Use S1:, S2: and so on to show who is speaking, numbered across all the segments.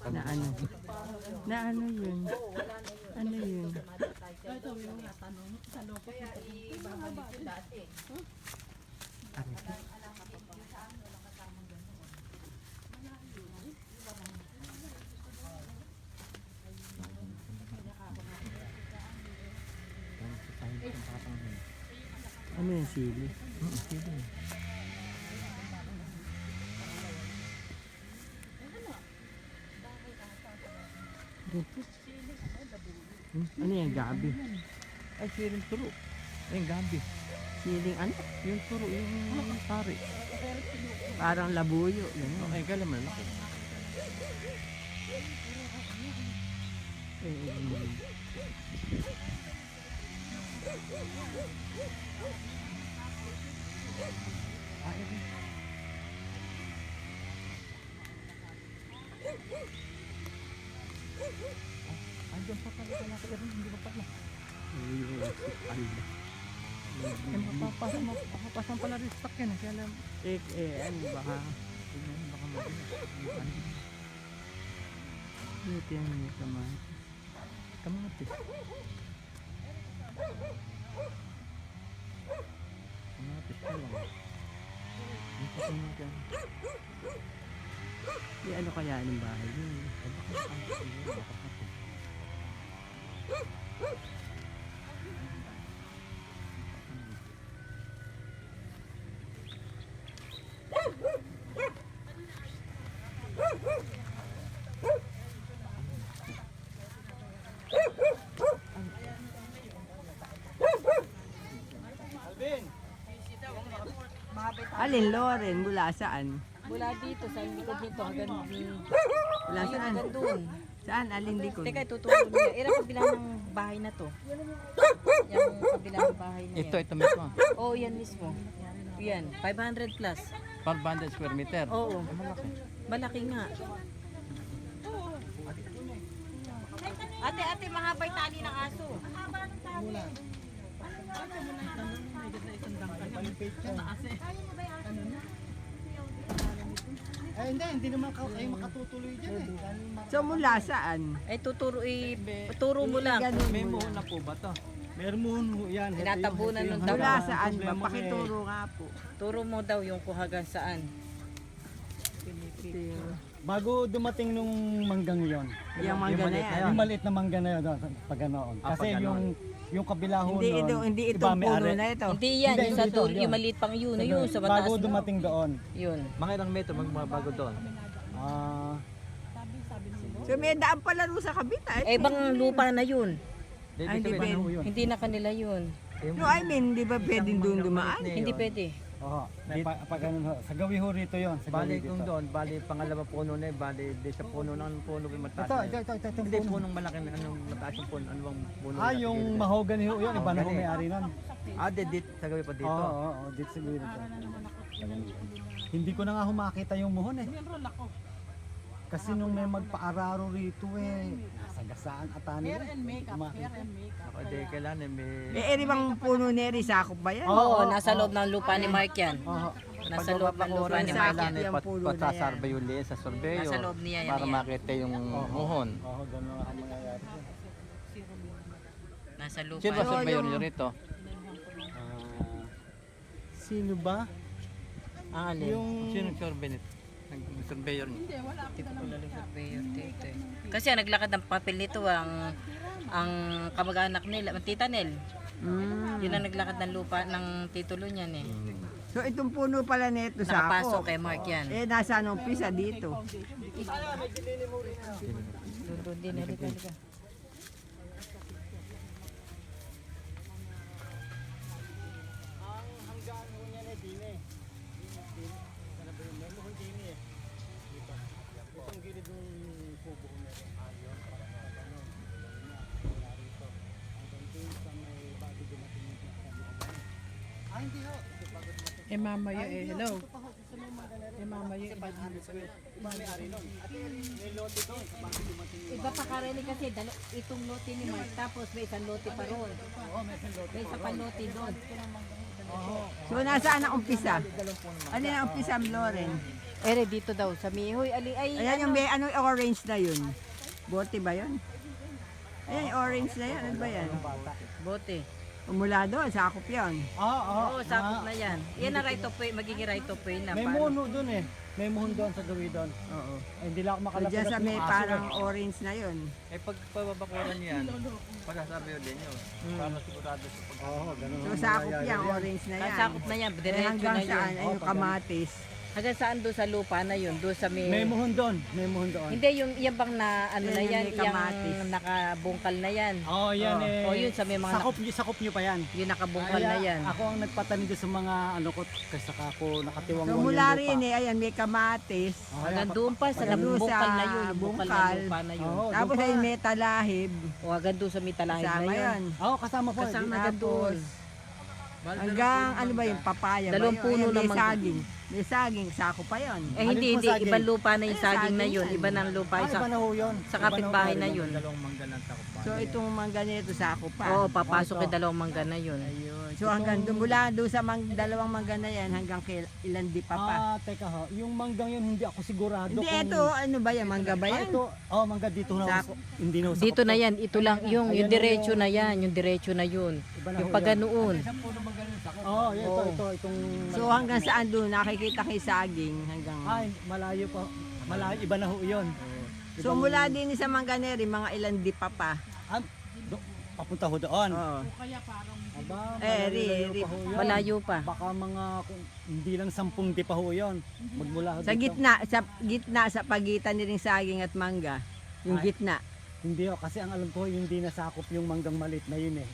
S1: Na ano? Na ano yun? Ano yun? Ano yung sili?
S2: Sili.
S1: Ano yung gabi?
S2: Ay, siling turo. Ay, gabi.
S1: Siling ano?
S2: Yung turo, yung pari.
S1: Parang labuyo. Yan.
S2: Ay, kala malaki. Andun pa pala sa laki rin, hindi pa pala. Mapapasan pala rin stock yan. Kaya alam,
S1: Ano baka?
S2: baka mabilis.
S1: Buti yan yung kamatis.
S2: Kamatis. Kamatis pa lang. Yung kamatis.
S1: Di ano kaya anong bahay yun? Alin, Loren? Mula saan?
S3: Mula dito sa likod nito hanggang
S1: Mula saan?
S3: doon.
S1: Saan? Alin likod?
S3: Teka, tuturo niya. Ira kabila ng bahay na to. Yung kabila ng bahay na yan.
S2: Ito mismo.
S3: Oo, yan mismo. Yan, 500 plus.
S2: 500 square meter.
S3: Oo. Malaki nga. Ate, mahaba yung tali ng aso.
S4: Hindi naman kayo makatutuloy dyan eh.
S1: So mula saan?
S3: Ay, tuturo mo lang.
S2: May muhon na po ba to?
S4: Meron mo yan.
S3: Tinatabunan ng
S1: Mula
S3: damo.
S1: saan ba? Pakituro nga po.
S3: Turo mo daw yung kuhagan saan.
S1: Ito yung-
S4: Bago dumating nung manggang yon.
S1: Yung mangga na yan.
S4: Yung maliit na mangga na yun, pag ganoon. Kasi
S2: pag ganoon.
S4: yung kabila ho
S1: Hindi ito,
S4: nun,
S1: hindi
S4: iba
S1: itong
S4: may
S1: puno
S4: ari.
S1: na ito.
S3: Hindi yan,
S4: Hindi,
S3: yung sa
S4: hindi
S3: dulo,
S4: ito,
S3: yung
S4: yun.
S3: maliit pang yun. Yun, sa mataas
S4: Bago
S3: mo.
S4: dumating doon.
S3: Yun.
S2: Mga ilang metro magbabago doon?
S4: Ah,
S1: So may daan pala rin sa kabita.
S3: Eh, bang lupa na yun.
S1: Ay, hindi
S2: sabihin,
S1: pwede.
S3: Hindi na kanila yun.
S1: No, I mean, di ba pwedeng doon dumaan?
S3: Hindi pwede.
S4: oo. Pag ganun ho. Sa gawi ho rito yon. Sa
S2: Bali
S4: gawi
S2: kung
S4: dito.
S2: doon, bali pangalawa puno na bali di sa puno ng puno yung mataas.
S4: Ito,
S2: na yun.
S4: ito.
S2: Hindi
S4: puno.
S2: punong malaki na anong mataas yung puno, ano bang puno?
S4: Ah,
S2: na
S4: yung
S2: tigil?
S4: mahogany ho yun. Iba na ho
S2: Mahogany.
S4: may-ari nun.
S2: Dit sa gabi pa dito.
S4: Oo, dito sa gawi rito. Hindi ko na nga humakita yung muhon eh. Kasi nung may magpaararo rito eh, nasa gasaan at ano. Hair and makeup,
S2: Ako di kailangan may
S1: Eh, eri bang puno neri, sakop ba yan?
S3: Oo, nasa loob ng lupa ni Mark yan.
S4: Oo.
S3: Nasa loob ng lupa ni Mark yan.
S1: Yung puno na yan.
S2: patasarbay uli sa surveyor
S3: Nasa loob niya yan,
S2: para
S3: yan.
S2: makita yung muhon.
S4: Oo, gano'n ang mangyayari.
S3: Nasa lupa.
S2: Sino ba
S1: So,
S2: surveyor
S1: yung-
S2: nyo rito?
S4: Sino ba?
S3: Ang alin?
S4: Yung
S2: Sino survey nito? Nag-surveyor nyo?
S3: Hindi ko kilala yung surveyor dito eh. Kasi ang naglakad ng papel nito ang kamag-anak nila, ang tita Nel. Yun ang naglakad ng lupa ng titulo niyan eh.
S1: So itong puno pala nito,
S3: Nakapasok
S1: sakop.
S3: kay Mark yan.
S1: Eh, nasa anong pisa dito?
S3: Doon din, halika.
S4: hanggang ho niya na dine. Itong gilid ng kubo niya. Ayun, parang gano'n. Rito. Hanggang dun sa may bago dumating yung pinakabilang. Hindi ho. Bago dumating.
S5: Eh mamaya eh, hello. Eh mamaya eh.
S4: May-ari nun. At may lote doon. Bago dumating yung
S3: Iba pa kareli kasi itong lote ni Mark tapos may isang lote pa roon. May isa pa lote doon.
S1: So nasaan ang umpisa? Ano yung umpisa, Loren?
S3: Ere, dito daw, sa Mihoy.
S1: Ayan yung may ano orange na yun. Bote ba yun? Ayan yung orange na yan. Ano ba yan?
S3: Bote.
S1: Mula doon, sakop yan.
S3: Oo, sakop na yan. Yan na right of way, magiging right of way na.
S4: May mono doon eh. May moon doon sa gawin doon.
S1: Oo.
S4: Ay, hindi lang ako
S1: So,
S4: makalapit.
S1: dyan sa may parang orange na yun.
S2: Eh pag pababakuran yan, pagkasabi din yun. Para sigurado sa pag...
S4: Oo, ganun.
S1: So sakop yan, orange na yan.
S3: Sakop na yan,
S1: Eh,
S3: diretso
S1: hanggang
S3: na yun.
S1: saan? Ay, yung kamatis.
S3: Hanggang saan doon sa lupa na yun? Doon sa
S4: May moon doon. May moon doon.
S3: Hindi, yung bang na, ano
S1: Yan
S3: na
S1: yung
S3: yan,
S1: may
S3: yung
S1: kamatis.
S3: nakabungkal na yan.
S4: Oo, yan eh.
S3: O yun, sa may mga
S4: Sakop nyo pa yan.
S3: yung nakabungkal na yan.
S4: Ako ang nagpatanim doon sa mga ano ko kasi saka ako nakatiwang
S1: So mula rin eh, ayan, may kamatis.
S3: Hanggang doon pa, sa
S1: Hanggang doon
S3: nabungkal
S1: sa
S3: na yun, yung bungkal na
S1: bungkal.
S3: lupa na yun.
S4: Oo,
S1: Tapos
S4: doon
S1: ay
S4: pa.
S1: may talahib.
S3: O hanggang doon sa may talahib na
S1: Kasama
S3: yun.
S1: yun.
S4: Oo, kasama po.
S3: Kasama hanggang doon.
S1: Hanggang ano ba yung papaya ba
S3: Dalawang
S1: yun?
S3: puno
S1: Ayan, may
S3: ng mangga.
S1: saging. May saging, sako pa yun.
S3: Eh
S4: Alin
S3: hindi,
S4: po
S3: hindi.
S4: saging?
S3: Ibang lupa na yung
S1: Ay,
S3: saging na
S1: saging
S3: yun.
S1: yan.
S3: Iba ng lupa.
S4: Iba na ho yun.
S3: Sa kapitbahay na yun.
S2: Dalawang mangga lang sa kupa.
S1: So itong mangga nito sako pa.
S3: Oo, papasok yung dalawang mangga na yun.
S1: Ayun. So hanggang doon, mula doon sa dalawang mangga na yan, hanggang ilan di pa pa.
S4: Teka ho. Yung manggang yun hindi ako sigurado
S1: Hindi,
S4: kung...
S1: ito, ano ba yan? Mangga ba yan?
S4: Ito, mangga dito na.
S1: Sako.
S4: Hindi na ho, sakop
S3: Dito na
S4: to.
S3: yan. Ito lang. Yung
S4: Ayan
S3: diretso na yan. Yung diretso na yun.
S4: Iba na
S3: Yung
S4: ho
S3: paganoon.
S4: Oo, itong...
S1: So hanggang saan doon, nakikita kay saging hanggang...
S4: Ay, malayo pa. Malayo, iba na ho yun.
S1: So mula din sa Manganeri, mga ilan di pa pa.
S4: Papunta ho doon.
S1: Oo.
S4: Aba,
S1: Ri.
S4: malayo pa ho yun.
S3: Malayo pa.
S4: Baka mga hindi lang 10 di pa ho yun. Magmula ho
S1: Sa
S4: dito.
S1: gitna, sa pagitan ni ring saging at mangga. Yung
S4: Ay.
S1: gitna.
S4: Hindi ho, kasi ang alam ko hindi nasakop yung manggang malit na yun eh.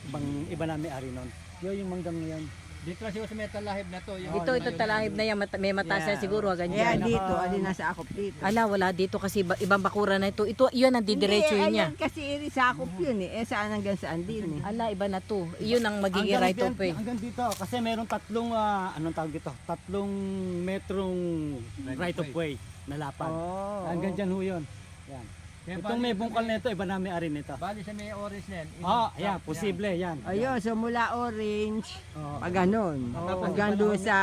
S4: Iba na may ari nun. Yun yung manggang na yan.
S2: Dito kasi sa may talahib na to. Yung
S3: Ito talahib na yan. May mataas yan siguro.
S1: Kaya
S3: Ganyan.
S1: dito, alin nasa akop dito.
S3: Ala, wala dito kasi ibang bakura na ito. Ito, yun ang didiretso
S1: Hindi,
S3: niya.
S1: ayan kasi sakop yun eh. Saan hanggang saan din eh.
S3: Ala, iba na to. Yun ang magiging right of way.
S4: Hanggang dito, kasi meron tatlong, anong tawag dito? Tatlong metrong right of way na lapad.
S1: Oo.
S4: Hanggang dyan ho yun. Yan. Itong may bungkal na ito, iba na may ari nito.
S2: Bali sa may orange na yan.
S4: Ayan, posible, yan.
S1: Ayun, so mula orange,
S4: Oo.
S1: pag ganun. Hanggang doon sa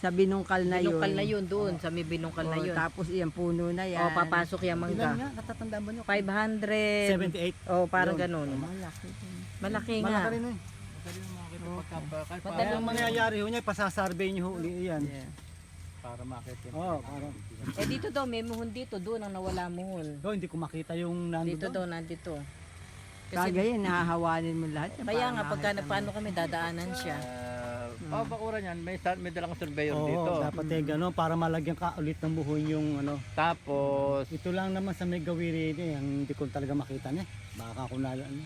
S1: binungkal na yun.
S3: Binungkal na yun doon. Sa may binungkal na
S1: Oo,
S3: yun.
S1: tapos yan, puno na yan.
S3: O, papasok yung
S4: Ilan
S3: mangga.
S4: nga, natatandaan ba nyo?
S3: 500.
S4: 78.
S3: O, parang
S4: Yun.
S3: ganun. Malaki nga.
S4: Malaki rin eh.
S3: Madali
S4: Ang mangyayari ho niya, pasasarvey nyo ho uli yan.
S2: Para makita.
S4: Oo, parang.
S3: Eh dito daw, may muhon dito. Doon ang nawala muhon.
S4: Hindi ko makita yung nandun
S3: Dito
S4: doon.
S3: daw, nandito.
S1: Kagaya, nahahawanin mo lahat. yan
S3: Kaya
S1: para
S3: nga, pagka
S1: makita mo.
S3: paano kami dadaanan siya.
S2: Pabakuran yan. May dalang surveyor
S4: Oo,
S2: dito.
S4: dapat eh gano'n para malagyan ka ulit ng buhon yung ano.
S2: Tapos,
S4: Ito lang naman sa may gawiri eh, ang hindi ko talaga makita niya. Baka kung nalo ano.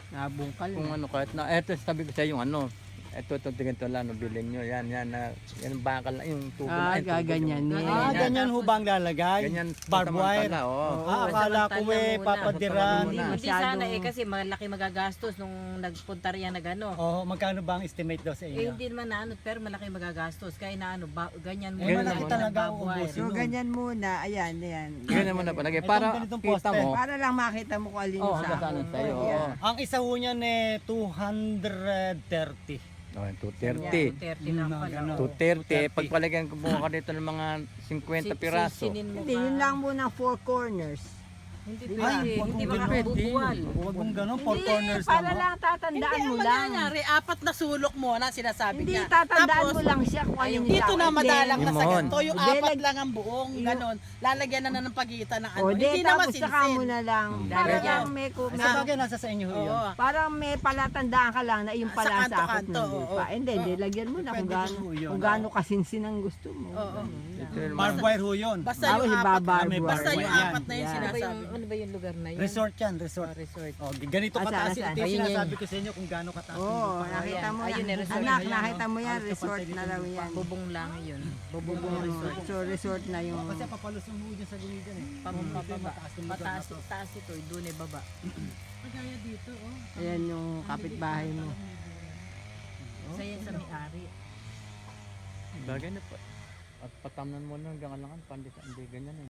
S1: Nabungkal.
S2: kung ano kahit na, eto sabi ko sa yung ano, ito ganito lang, no, bilhin nyo. Yan, yan ang bakal na, yung tubo na. yung tubo
S1: gaganyan
S2: yung-
S1: eh.
S4: Ganyan ho ba ang lalagay?
S2: Ganyan,
S4: Barbed wire?
S2: pansamantala, oo.
S4: Akala ko eh, papadiran.
S3: Hindi,
S2: muna.
S3: hindi sana eh, kasi malaki magagastos nung nagpunta riyan na gano.
S4: Oo, magkano ba ang estimate daw sa
S3: Eh,
S4: inyo?
S3: hindi naman na ano, pero malaki magagastos. Kaya na ano, ganyan mo.
S4: Eh, malaki talaga ang ubusin.
S1: So ganyan muna, ayan, ayan.
S2: Ganyan mo na palagay.
S4: Itong
S2: Para
S4: ganitong
S2: kita
S4: poste.
S2: mo,
S1: Para lang makita mo kung alin
S2: oh,
S1: sa
S2: hanggang saan sa'yo.
S1: Yeah.
S4: Ang isa ho niyan eh, 230.
S2: Oh, 230.
S3: 30 lang pala.
S4: Ano?
S2: 230. Pagpalagyan ko buka ka dito ng mga 50 piraso.
S3: Sinin mo
S1: Hindi,
S3: pa.
S1: yun lang muna 4 corners.
S3: Hindi
S4: Ay,
S3: pwede.
S4: huwag
S3: Hindi
S4: mong
S3: makabubuwal.
S4: Huwag mong ganun, 4 corners
S1: para
S4: lang.
S1: lang tatandaan mo lang.
S5: Nangyari, apat na sulok mo na sinasabi
S1: Hindi,
S5: niya.
S1: tatandaan
S5: Tapos,
S1: mo lang siya kung alin
S5: dito na madalang na sa
S2: Limon.
S5: ganito, yung
S1: Hindi,
S5: apat lang ang buong, ganon. Lalagyan na ng pagitan ng ano.
S1: O,
S5: Hindi
S1: di,
S5: na
S1: tapos saka mo
S5: masinsin.
S1: na lang. Para
S3: Lalagyan.
S1: lang may,
S4: Sa bagay, nasa sa inyo ho yun.
S5: Oo.
S1: parang may palatandaan ka lang na yung
S5: Sa
S1: pala sa akot
S5: kanto-kanto,
S1: ng lupa.
S5: oo.
S1: Hindi, hindi, lagyan mo na kung
S4: Depende
S1: gaano,
S4: po yun.
S1: kung gaano kasinsin ang gusto mo.
S5: Oo.
S2: Ito yung mga-
S4: Barbed wire ho yun.
S5: Basta
S1: Tapos
S5: yung apat,
S1: ibabarbed
S4: may
S1: wire.
S5: basta yung
S4: Yan.
S5: apat na yung
S1: Yan.
S5: sinasabi.
S3: Ano ba yung lugar na yun?
S4: Resort yan, resort.
S3: Resort.
S4: Oh, ganito
S1: Asan,
S4: kataas.
S1: asan?
S4: Ito yung
S3: Ayun,
S4: sinasabi ko sa inyo kung gaano kataas. yung
S1: Oo,
S4: lupa.
S1: nakita mo
S3: Ayun,
S1: yan.
S3: resort
S1: Anak,
S4: na yan,
S1: nakita mo yan,
S4: Halos
S1: resort
S4: kapantay
S1: na
S4: din
S1: raw
S4: yung
S1: yan.
S3: Bubong lang yun. Bubong
S1: Oo,
S3: resort.
S1: So resort na yung...
S4: Kasi papalusong ho dyan sa gilid yan eh.
S3: Pababa.
S4: Mataas yung lugar
S3: Mataas,
S4: na to.
S3: taas ito. Doon eh baba.
S5: Kagaya dito, oh.
S1: Ayan yung kapitbahay mo.
S3: Isa yan sa may-ari.
S2: Bagay na pa. At patamnan mo na hanggang alangan, hindi ganyan eh.